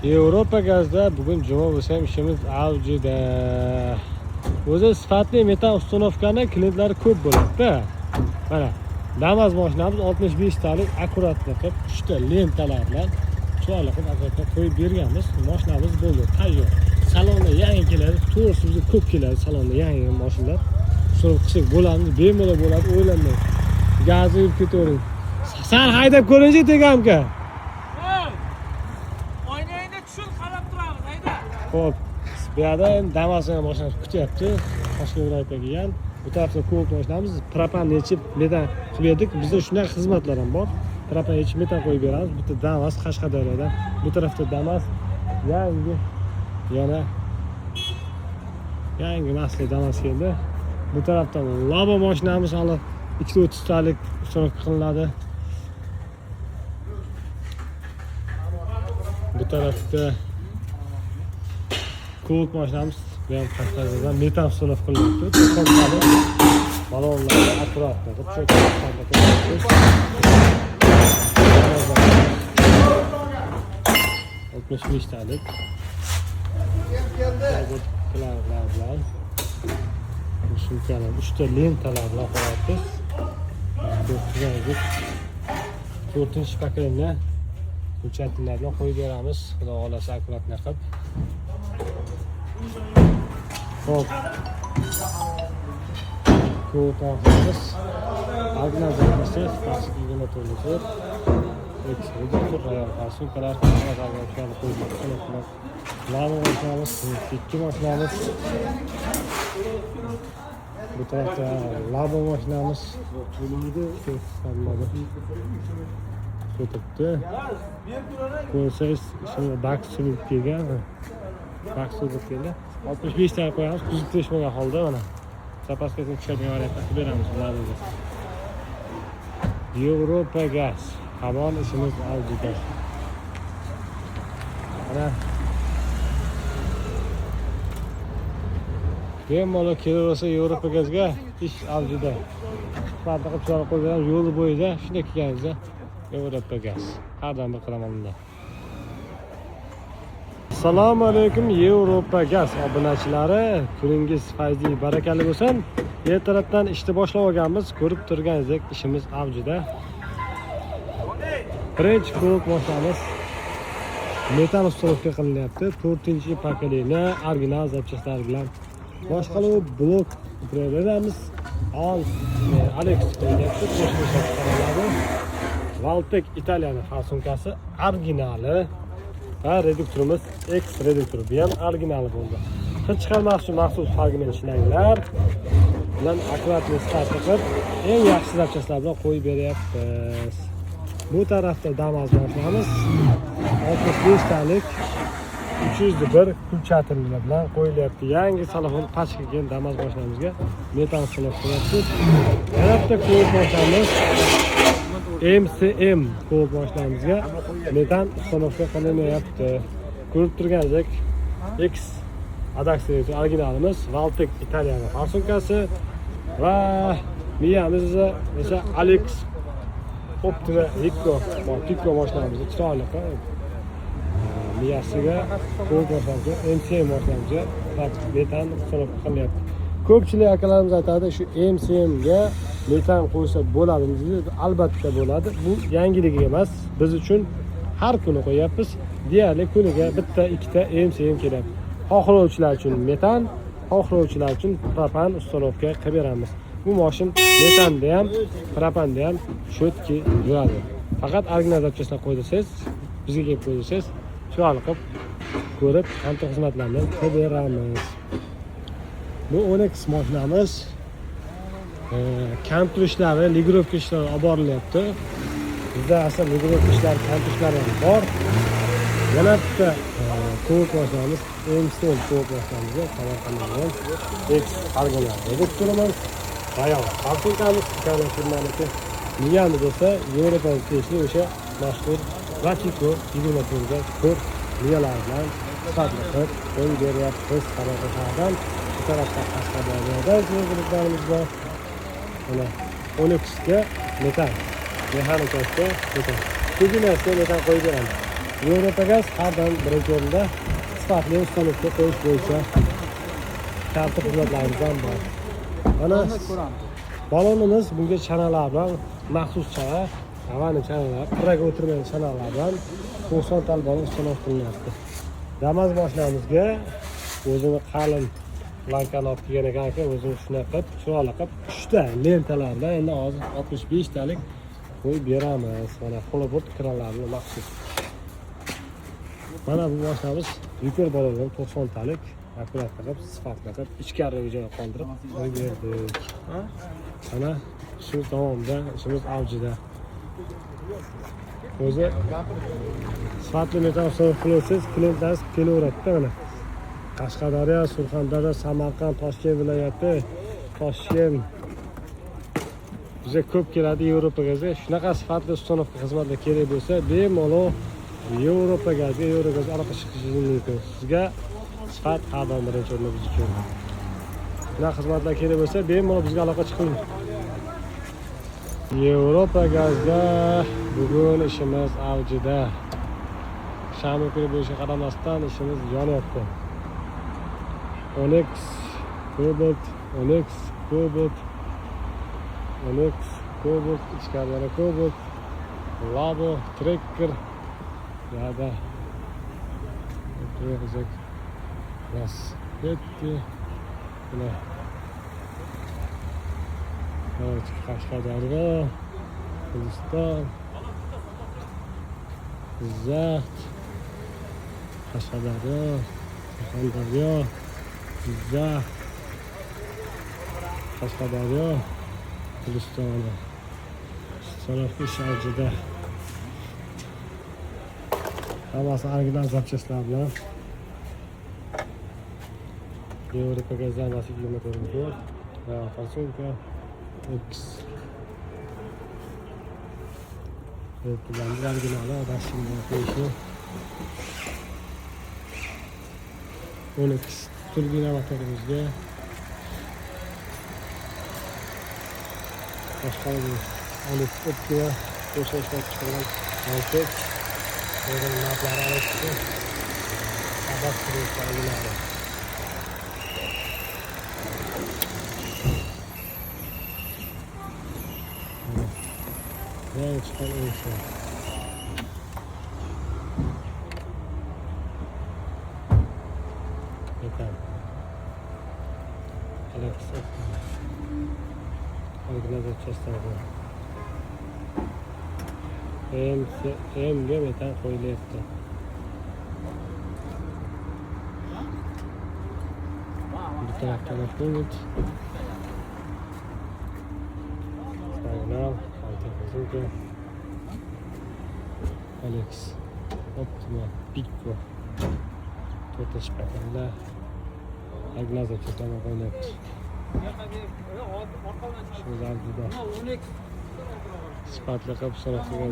Yevropa gazda bugun juma bo'lsa ham ishimiz avjida. O'zi sifatli metan ustunovkani klientlari ko'p bo'ladi-da. Mana Damas mashinamiz 65 talik akkuratli qilib 3 ta lentalar bilan chiroyli qilib akkuratli qo'yib berganmiz. Mashinamiz bo'ldi, tayyor. Salonda yangi keladi, to'g'risi bizga ko'p keladi salonda yangi mashinalar. So'rab qilsak bo'ladi, bemalol bo'ladi, o'ylanmang. Gazni yurib ketavering. San haydab ko'ringchi tegamka. Xo'p, bu yerda Damas mashinasi kutyapti. Toshkent viloyatiga kelgan. Bu tarafda ko'p mashinamiz propan yechib metan qilib berdik. Bizda shunday xizmatlar ham bor. Propan yechib metan qo'yib beramiz. Bitta Damas Qashqadaryoda. Bu tarafda Damas yangi yana yangi nasl Damas keldi. Bu tarafda Labo mashinamiz hali 230 talik ustunovka qilinadi. Bu tarafda Colt mashinamiz bu ham Qashqadaryodan metan ustunovka qilyapti. To'xtatadi. Balonlarni akkuratli qilib cho'kib 65 talik. Klarlar bilan sumkalar 3 ta lentalar bilan qo'yapmiz. 4-chi pakelni hujjatlar bilan qo'yib beramiz. Xudo xolasa akkuratli qilib. Hop. Ko'taramiz. Agnazamiz, plastik ignatorlar. Ekspeditor rayol sumkalar qog'ozlarga qo'yib beramiz. Labo mashinamiz, ikki mashinamiz. Bu tarafda Labo mashinamiz o'tibdi. Ko'rsangiz, shunga bak surib kelgan. Bak surib keldi. 65 ta qo'yamiz, kuzatish bo'lgan holda mana. Zapaskasini tushadigan variantda qilib beramiz Laboga. Yevropa gaz. Hamon ishimiz avjida. Mana bemalol kelaversa Yevropa gazga ish avjida. Suhbatni qilib chiqarib qo'ygan yo'li bo'yida shunday kelganingizda Yevropa gaz. Qadam bir qilaman bunda. Assalomu alaykum Yevropa gaz obunachilari. Kuningiz fayzli, barakali bo'lsin. Ertalabdan ishni boshlab olganmiz. Ko'rib turganingizdek ishimiz avjida. Birinchi Colt mashinamiz metan ustunovka qilinyapti. 4-chi pakelini original zapchastlar bilan boshqaruv blok upravleramiz Alex qo'yyapti. Valtek Italiyaning farsumkasi originali va reduktorimiz X reduktor. Bu ham originali bo'ldi. Hid chiqarmoq uchun maxsus fragment ishlanglar bilan akkuratli qilib eng yaxshi zapchastlar bilan qo'yib beryapmiz. Bu tarafda Damas mashinamiz 65 talik 301 kulchatirlar bilan qo'yilyapti. Yangi salon pastga kelgan Damas mashinamizga metan ustunovka qilyapti. Yana bitta Colt mashinamiz MCM Colt mashinamizga metan ustunovka qilinyapti. Ko'rib turganingizdek X adaptator originalimiz Valtek Italiyaning farsumkasi va miyamiz esa Alex Optima Tico mashinamizga chiroyli miyasiga Colt mashinamizga MCM mashinamizga metan ustunovka qilyapti. Ko'pchilik akalarimiz aytadi, shu MCM ga metan qo'ysa bo'ladimi deydi. Albatta bo'ladi. Bu yangilik emas. Biz uchun har kuni qo'yapmiz. Deyarli kuniga bitta, ikkita MCM keladi. Xohlovchilar uchun metan, xohlovchilar uchun propan ustunovka qilib beramiz. Bu mashin metanda ham, propanda ham shotki yuradi. Faqat original zapchastlar qo'ydirsangiz, bizga kelib qo'ydirsangiz, chiroyli qilib ko'rib, qancha xizmatlarni qilib beramiz. Bu 10X mashinamiz kampir ishlari, ligrovka ishlari olib borilyapti. Bizda asl ligrovka ishlari, kampir ishlari ham bor. Yana bitta Colt mashinamiz, MCM Colt mashinamizga Samarqanddan X original reduktorimiz, rayol farsumkamiz, Italiya firmaniki. Miyamiz esa Yevropaga tegishli o'sha mashhur Ratiko 20 ga ko'p miyalar bilan sifatli qilib qo'yib beryapmiz Samarqanddan. Bu tarafda Qashqadaryoda hizmetlarimiz bor. Mana 10X ga metan, mexanikasiga metan. Ko'zinasiga metan qo'yib beramiz. Yevropa gaz har doim birinchi o'rinda. Sifatli ustalikka qo'yish bo'yicha katta xizmatlarimiz ham bor. Mana balonimiz bunga chanalar bilan maxsus chana, avani chanalar, puraga o'tirmagan chanalar bilan 90 tal balon iste'mol qilinyapti. Damas mashinamizga o'zini qalin lankani olib kelgan ekan, o'zini shunaqa qilib, chiroyli qilib 3 ta lentalardan endi hozir 65 talik qo'yib beramiz. Mana xolobot kranlarni maxsus. Mana bu mashinamiz yuqori balondan 90 talik akkurat qilib, sifatli qilib, ichkariga joy qoldirib qo'ydik. Mana shu davomida ishimiz avjida. O'zi sifatli metan qilsangiz, klientlaringiz kelaveradida mana. Qashqadaryo, Surxondaryo, Samarqand, Toshkent viloyati, Toshkent bizga ko'p keladi Yevropa gazga. Shunaqa sifatli uстановка xizmatlar kerak bo'lsa, bemalol Yevropa gazga, Yevrogaz aloqa qilishingiz mumkin. Sizga sifat har doim birinchi o'rinda biz uchun. Bunaqa xizmatlar kerak bo'lsa, bemalol bizga aloqa chiqing. Yevropa gazda bugun ishimiz avjida. Shanba kuni bo'lishiga qaramasdan ishimiz yonyapti. Onyx, Cobalt, Onyx, Cobalt, Onyx, Cobalt, ichkarida Cobalt, Labo, Tracker, yada. Qo'yacak. Bas, ketdi. Mana. Evet, Qashqadaryo, Hindiston, Jizzax, Qashqadaryo, Surxondaryo, Jizzax, Qashqadaryo, Hindiston. Sanoqli sharjida. Hammasi original zapchastlar bilan. Yevropa gazdan nasib qilmoqda. Va fasolka X. Bularning originali rasmlar qo'yishi. Onyx turbina motorimizga boshqalarga olib o'tga qo'shib chiqarilgan motor. O'zini narxlari olishdi. Sabab qilishadi. Evet, çıkan inşa. Yeter. Alakası. Algıladı çösterdi. Hem metan koyulayapti. Bir taraftan Afrodit. Signal. Alex Optima Pico to'rtta shpakalda agnaza chetlama qo'yiladi. Shular juda sifatli qilib so'roq qilgan